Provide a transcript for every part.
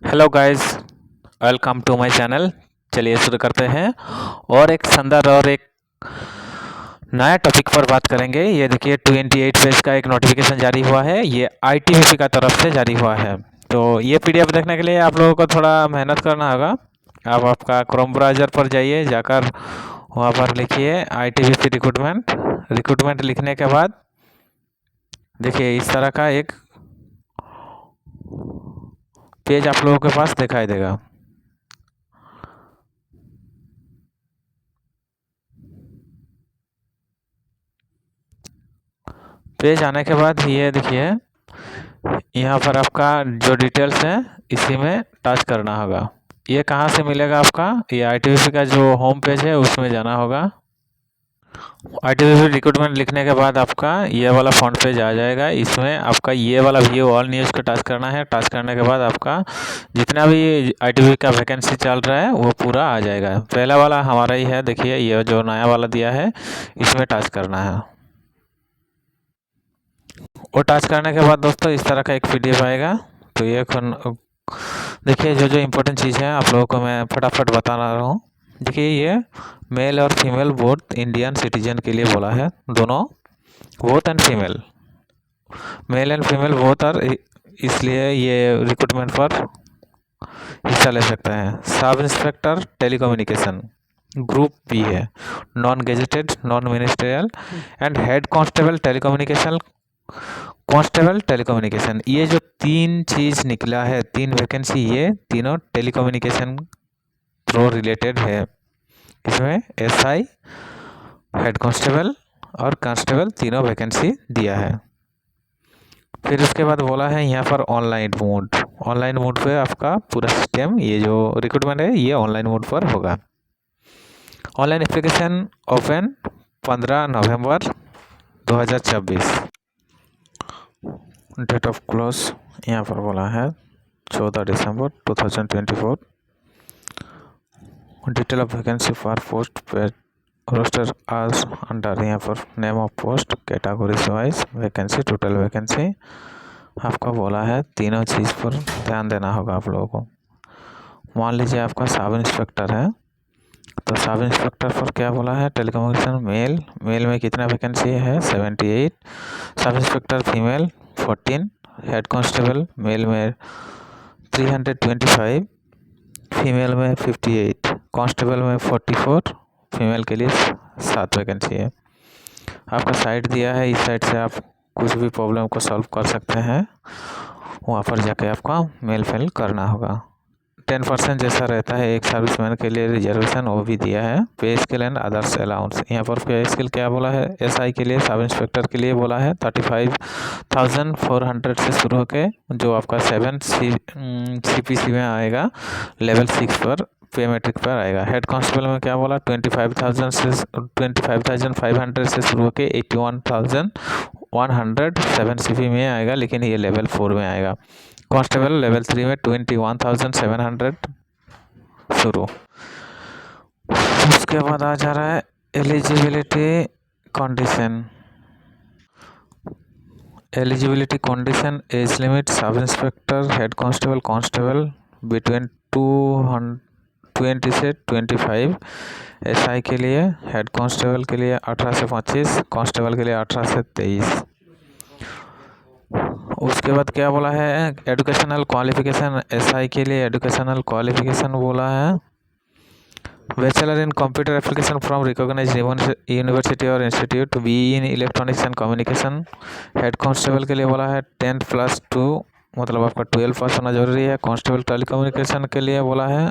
Hello guys, welcome to my channel. चलिए शुरू करते हैं और एक शानदार और एक नया टॉपिक पर बात करेंगे। ये देखिए 28 पेज का एक नोटिफिकेशन जारी हुआ है। ये आईटीबीपी का तरफ से जारी हुआ है। तो ये पीडीएफ देखने के लिए आप लोगों को थोड़ा मेहनत करना होगा। आप आपका क्रोम ब्राउज़र पर जाइए, जाकर वहाँ पर लिखिए आईटीबीपी रिक्रूटमेंट। रिक्रूटमेंट लिखने के बाद देखिए इस तरह का एक पेज आप लोगों के पास दिखाई देगा। पेज आने के बाद ये देखिए यहाँ पर आपका जो डिटेल्स है इसी में टच करना होगा। ये कहाँ से मिलेगा आपका? ये आईटीबीपी का जो होम पेज है उसमें जाना होगा। आईटीबीपी रिक्रूटमेंट लिखने के बाद आपका ये वाला फ्रंट पेज आ जाएगा। इसमें आपका ये वाला व्यू ऑल न्यूज़ को टच करना है। टच करने के बाद आपका जितना भी आईटीबीपी का वैकेंसी चल रहा है वो पूरा आ जाएगा। पहला वाला हमारा ही है, देखिए ये जो नया वाला दिया है इसमें टच करना है। वो टच करने के बाद दोस्तों इस तरह का एक पीडीएफ आएगा। तो ये देखिए जो जो इम्पोर्टेंट चीज़ है आप लोगों को मैं फटाफट बता रहा हूँ। देखिए ये मेल और फीमेल बोथ इंडियन सिटीजन के लिए बोला है, दोनों both and female, male and female both are, इसलिए ये रिक्रूटमेंट पर हिस्सा ले सकते हैं। Sub inspector telecommunication group B है, non gazetted non ministerial and head constable telecommunication constable telecommunication. ये जो तीन चीज़ निकला है, तीन वैकेंसी, ये तीनों टेलीकम्युनिकेशन थ्रू रिलेटेड है। इसमें एसआई, हेड कांस्टेबल और कांस्टेबल तीनों वैकेंसी दिया है। फिर उसके बाद बोला है यहाँ पर ऑनलाइन मोड पे आपका पूरा सिस्टम, ये जो रिक्रूटमेंट है ये ऑनलाइन मोड पर होगा। Online application open 15 November 2024। Date of close यहाँ पर बोला है 14 December 2024। Detail of vacancy for post pay roster as under, यहाँ पर name of post, categories wise vacancy, total vacancy आपका बोला है। तीनों चीज़ पर ध्यान देना होगा आप लोगों को। मान लीजिए आपका सब इंस्पेक्टर है, तो सब इंस्पेक्टर पर क्या बोला है? टेलीकम्युनिकेशन मेल में कितना वैकेंसी है? 78। Sub inspector female 14। Head constable male में 325, फीमेल में 58, कांस्टेबल में 44, फीमेल के लिए 7 वैकेंसी है। आपका साइट दिया है, इस साइट से आप कुछ भी प्रॉब्लम को सॉल्व कर सकते हैं। वहाँ पर जाके आपका मेल फिल करना होगा। 10% जैसा रहता है एक सर्विसमैन के लिए रिजर्वेशन, वो भी दिया है। पे स्केल एंड अदर्स अलाउंस, यहाँ पर पे स्केल क्या बोला है? एसआई के लिए, सब इंस्पेक्टर के लिए बोला है 35,400 से शुरू होकर जो आपका 7 CPC में आएगा, लेवल 6 पर पे मैट्रिक पर आएगा। हेड कांस्टेबल में क्या बोला? 25,500 से शुरू होकर 81,107 CP में आएगा, लेकिन ये लेवल 4 में आएगा। कांस्टेबल लेवल 3 में 21,700 शुरू। उसके बाद आ जा रहा है eligibility condition. Age limit sub inspector, head constable between 20 से 25। एसआई के लिए, हेड कांस्टेबल के लिए 18 से 25, कांस्टेबल के लिए 18 से 23। उसके बाद क्या बोला है? Educational qualification. एसआई के लिए एजुकेशनल क्वालिफिकेशन बोला है bachelor in computer application from recognised university और institute, B in electronics and communication. Head constable के लिए बोला है 10+2, मतलब आपका 12 पास होना जरूरी है। कांस्टेबल टेलीकम्युनिकेशन के लिए बोला है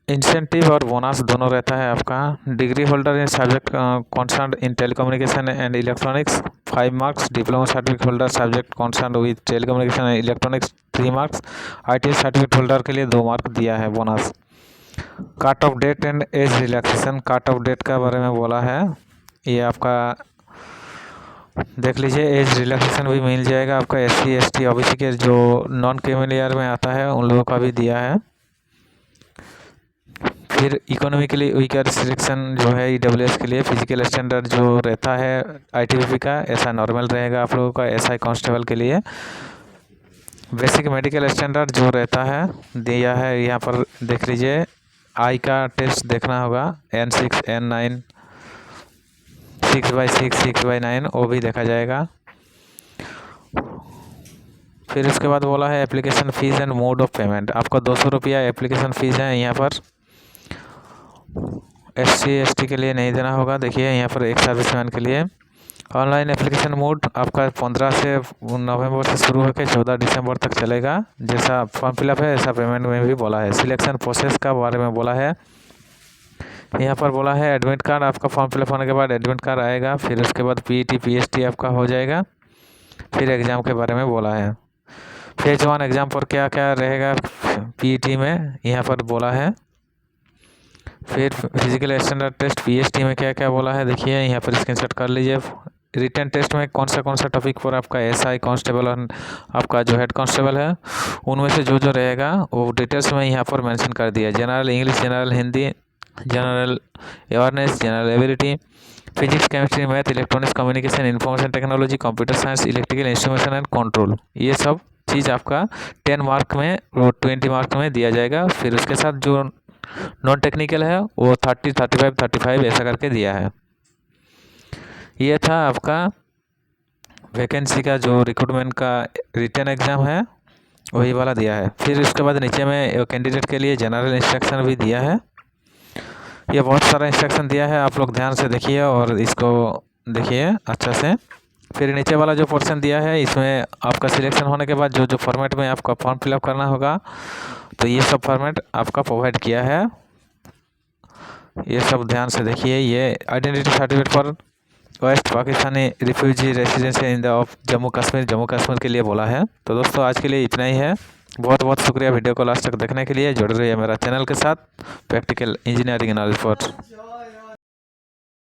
इंसेंटिव और बोनस दोनों रहता है आपका। Degree holder in subject concern in telecommunication and electronics 5 marks. Diploma certificate holder subject concern with telecommunication and electronics 3 marks. IT certificate holder के लिए 2 मार्क दिया है bonus. Cut off date and age relaxation. Cut off date के बारे में बोला है, ये आपका देख लीजिए। एज रिलैक्सेशन भी मिल जाएगा आपका। SC ST OBC के जो नॉन क्रिमिनल में आता है उन लोगों का भी दिया है। फिर इकोनॉमिकली वीकर रिस्ट्रिक्शन जो है EWS के लिए, फिजिकल स्टैंडर्ड जो रहता है आईटीबीपी का, ऐसा नॉर्मल रहेगा आप लोगों का। एसआई कांस्टेबल के लिए बेसिक मेडिकल स्टैंडर्ड जो रहता है दिया है, यहाँ पर देख लीजिए। आई का टेस्ट देखना होगा, N6 N9 6/6 6/9 वो भी देखा जाएगा। फिर उसके बाद बोला है application fees and mode of payment. आपका 200 रुपया एप्लीकेशन फ़ीस है यहाँ पर। SC ST के लिए नहीं देना होगा। देखिए यहाँ पर एक सर्विसमैन के लिए ऑनलाइन एप्लीकेशन मोड आपका 15 से नवंबर से शुरू होकर 14 दिसंबर तक चलेगा। जैसा फॉर्म फिलअप है ऐसा पेमेंट में भी बोला है। सिलेक्शन प्रोसेस का बारे में बोला है। यहाँ पर बोला है एडमिट कार्ड, आपका फॉर्म फिलअप होने के बाद एडमिट कार्ड आएगा। फिर उसके बाद PET PST आपका हो जाएगा। फिर एग्ज़ाम के बारे में बोला है। फेज 1 एग्ज़ाम पर क्या क्या रहेगा PET में यहाँ पर बोला है। फिर फिजिकल स्टैंडर्ड टेस्ट PST में क्या क्या बोला है देखिए यहाँ पर स्क्रीनशॉट कर लीजिए। रिटन टेस्ट में कौन सा टॉपिक पर आपका SI कांस्टेबल और आपका जो हेड कांस्टेबल है उनमें से जो रहेगा वो डिटेल्स में यहाँ पर मेंशन कर दिया। General English, general Hindi, general awareness, general ability, physics, chemistry, math, electronics communication, information technology, computer science, electrical instrumentation and control, ये सब चीज़ आपका 10 मार्क में और 20 मार्क में दिया जाएगा। फिर उसके साथ जो नॉन टेक्निकल है वो 30, 35, 35 ऐसा करके दिया है। ये था आपका वैकेंसी का जो रिक्रूटमेंट का रिटन एग्ज़ाम है वही वाला दिया है। फिर उसके बाद नीचे में कैंडिडेट के लिए जनरल इंस्ट्रक्शन भी दिया है। ये बहुत सारा इंस्ट्रक्शन दिया है, आप लोग ध्यान से देखिए और इसको देखिए अच्छा से। फिर नीचे वाला जो पोर्शन दिया है इसमें आपका सिलेक्शन होने के बाद जो फॉर्मेट में आपका फॉर्म फिलअप करना होगा तो ये सब फॉर्मेट आपका प्रोवाइड किया है। ये सब ध्यान से देखिए। ये identity certificate for west Pakistani refugee residence in the of Jammu Kashmir के लिए बोला है। तो दोस्तों आज के लिए इतना ही है। बहुत बहुत शुक्रिया वीडियो को लास्ट तक देखने के लिए। जुड़े रहिए मेरा चैनल के साथ, प्रैक्टिकल इंजीनियरिंग नॉलेज फॉर।